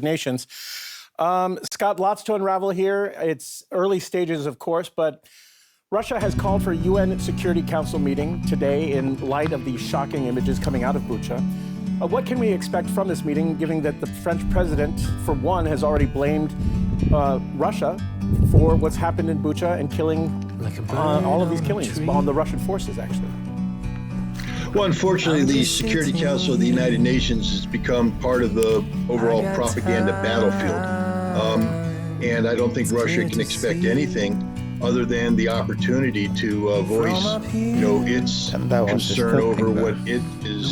Nations. Scott, lots to unravel here. It's early stages, of course, but Russia has called for a UN Security Council meeting today in light of the shocking images coming out of Bucha. What can we expect from this meeting, given that the French president, for one, has already blamed Russia for what's happened in Bucha and killing all of these killings on the Russian forces, actually? Well, unfortunately, the Security Council of the United Nations has become part of the overall propaganda battlefield. And I don't think Russia can expect anything other than the opportunity to voice, its concern over what it is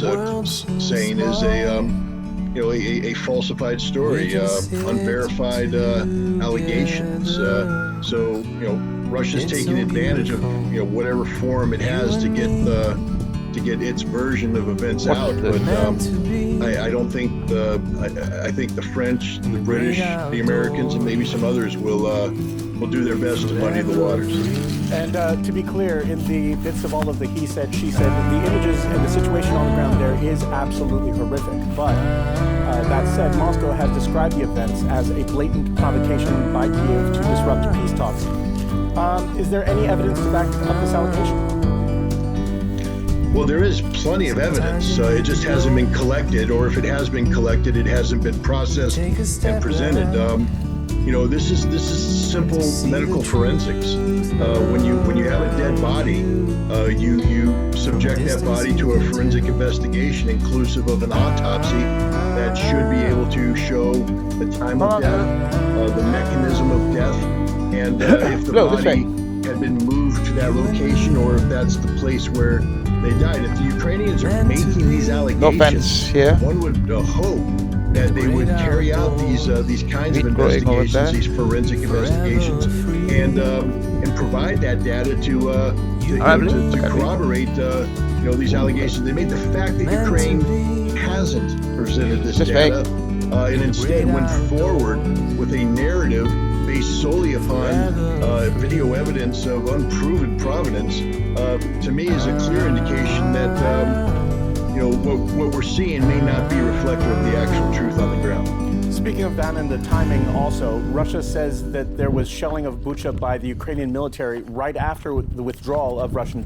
saying is a falsified story, unverified allegations. So Russia's taking advantage of whatever forum it has to get its version of events out, but I don't think I think the French, the British, the Americans, and maybe some others will do their best to muddy the waters. And to be clear, in the midst of all of the he said, she said, the images and the situation on the ground there is absolutely horrific. But that said, Moscow has described the events as a blatant provocation by Kyiv to disrupt peace talks. Is there any evidence to back up this allegation? Well, there is plenty of evidence. It just hasn't been collected, or if it has been collected, it hasn't been processed and presented. This is simple medical forensics. When you have a dead body, you subject that body to a forensic investigation, inclusive of an autopsy that should be able to show the time of death, the mechanism of death, and if the body had been moved to that location, or if that's the place where they died. If the Ukrainians are making these allegations, one would hope that they would carry out these kinds of investigations, these forensic investigations, and provide that data to corroborate these allegations they made. The fact that Ukraine hasn't presented this data and instead went forward with a narrative based solely upon video evidence of unproven provenance, to me is a clear indication that what we're seeing may not be reflective of the actual truth on the ground. Speaking of that and the timing also, Russia says that there was shelling of Bucha by the Ukrainian military right after the withdrawal of Russian